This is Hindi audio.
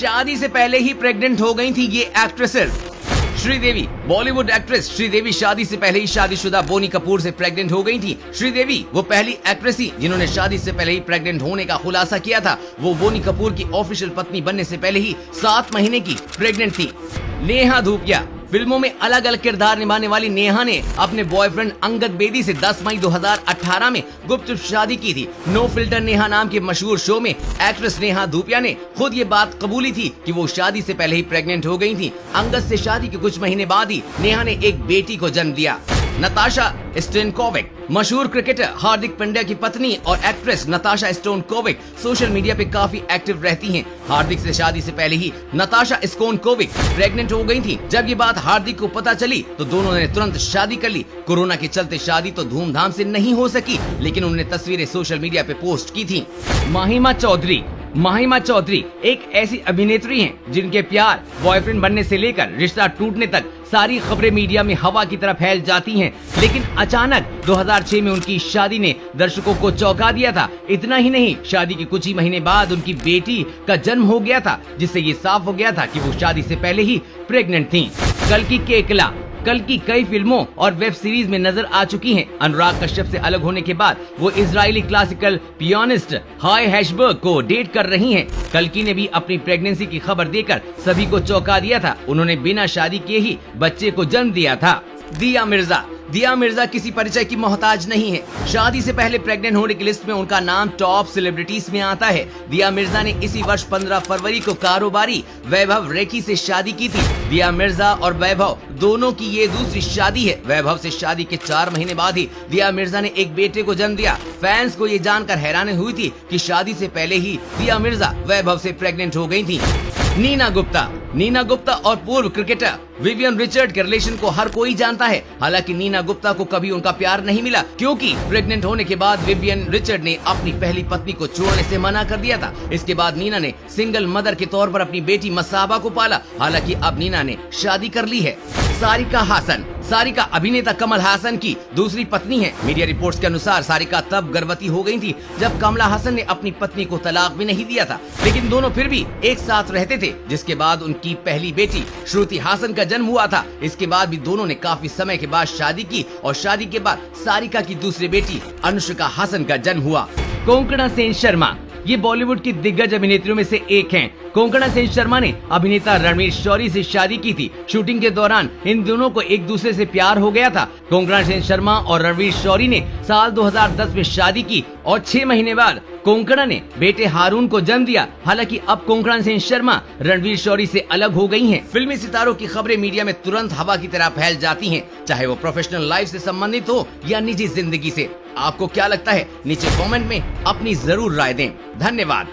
शादी से पहले ही प्रेग्नेंट हो गई थी ये एक्ट्रेसेस। श्रीदेवी, बॉलीवुड एक्ट्रेस श्रीदेवी शादी से पहले ही शादीशुदा बोनी कपूर से प्रेग्नेंट हो गई थी। श्रीदेवी वो पहली एक्ट्रेस थी जिन्होंने शादी से पहले ही प्रेग्नेंट होने का खुलासा किया था। वो बोनी कपूर की ऑफिशियल पत्नी बनने से पहले ही 7 महीने की प्रेग्नेंट थी। नेहा धूपिया, फिल्मों में अलग अलग किरदार निभाने वाली नेहा ने अपने बॉयफ्रेंड अंगद बेदी से 10 मई 2018 में गुपचुप शादी की थी। नो फिल्टर नेहा नाम के मशहूर शो में एक्ट्रेस नेहा धूपिया ने खुद ये बात कबूली थी कि वो शादी से पहले ही प्रेग्नेंट हो गई थी। अंगद से शादी के कुछ महीने बाद ही नेहा ने एक बेटी को जन्म दिया। नताशा स्टेनकोविक, मशहूर क्रिकेटर हार्दिक पांड्या की पत्नी और actress Natasha Stankovic social media पे काफी एक्टिव रहती हैं। हार्दिक से शादी से पहले ही नताशा स्टेनकोविक प्रेग्नेंट हो गई थी। जब ये बात हार्दिक को पता चली तो दोनों ने तुरंत शादी कर ली। कोरोना के चलते शादी तो धूमधाम से नहीं हो सकी, लेकिन उन्होंने तस्वीरें सोशल मीडिया पे पोस्ट की थी। माहिमा चौधरी एक ऐसी अभिनेत्री हैं जिनके प्यार बॉयफ्रेंड बनने से लेकर रिश्ता टूटने तक सारी खबरें मीडिया में हवा की तरह फैल जाती हैं। लेकिन अचानक 2006 में उनकी शादी ने दर्शकों को चौंका दिया था। इतना ही नहीं, शादी के कुछ ही महीने बाद उनकी बेटी का जन्म हो गया था, जिससे ये साफ हो गया था कि वो शादी से पहले ही प्रेग्नेंट थीं। कल की कई फिल्मों और वेब सीरीज में नजर आ चुकी हैं। अनुराग कश्यप से अलग होने के बाद वो इजरायली क्लासिकल पियानिस्ट हाई हैशबर्ग को डेट कर रही हैं। कल्कि ने भी अपनी प्रेगनेंसी की खबर देकर सभी को चौंका दिया था। उन्होंने बिना शादी किए ही बच्चे को जन्म दिया था। दिया मिर्जा किसी परिचय की मोहताज नहीं है। शादी से पहले प्रेग्नेंट होने की लिस्ट में उनका नाम टॉप सेलिब्रिटीज में आता है। दिया मिर्जा ने इसी वर्ष 15 फरवरी को कारोबारी वैभव रेखी से शादी की थी। दिया मिर्जा और वैभव दोनों की ये दूसरी शादी है। वैभव से शादी के 4 महीने बाद ही दिया मिर्जा ने एक बेटे को जन्म दिया। फैंस को ये जानकर हैरानी हुई थी कि शादी से पहले ही दिया मिर्जा वैभव से प्रेग्नेंट हो गई थी। नीना गुप्ता और पूर्व क्रिकेटर विवियन रिचर्ड के रिलेशन को हर कोई जानता है। हालांकि नीना गुप्ता को कभी उनका प्यार नहीं मिला, क्योंकि प्रेग्नेंट होने के बाद विवियन रिचर्ड ने अपनी पहली पत्नी को छोड़ने से मना कर दिया था। इसके बाद नीना ने सिंगल मदर के तौर पर अपनी बेटी मसाबा को पाला। हालांकि अब नीना ने शादी कर ली है। सारिका अभिनेता कमल हासन की दूसरी पत्नी है। मीडिया रिपोर्ट्स के अनुसार सारिका तब गर्भवती हो गई थी जब कमला हासन ने अपनी पत्नी को तलाक भी नहीं दिया था, लेकिन दोनों फिर भी एक साथ रहते थे, जिसके बाद उनकी पहली बेटी श्रुति हासन का जन्म हुआ था। इसके बाद भी दोनों ने काफी समय के बाद शादी की और शादी के बाद सारिका की दूसरी बेटी अनुष्का हासन का जन्म हुआ। कोंकणा सेन शर्मा, ये बॉलीवुड की दिग्गज अभिनेत्रियों में से एक हैं। कोंकणा सेन शर्मा ने अभिनेता रणवीर शौरी से शादी की थी। शूटिंग के दौरान इन दोनों को एक दूसरे से प्यार हो गया था। कोंकणा सेन शर्मा और रणवीर शौरी ने साल 2010 में शादी की और 6 महीने बाद कोंकणा ने बेटे हारून को जन्म दिया। हालांकि अब कोंकणा सेन शर्मा रणवीर शौरी से अलग हो गई हैं। फिल्मी सितारों की खबरें मीडिया में तुरंत हवा की तरह फैल जाती हैं, चाहे वो प्रोफेशनल लाइफ से संबंधित हो या निजी जिंदगी से। आपको क्या लगता है? नीचे कमेंट में अपनी जरूर राय दें। धन्यवाद।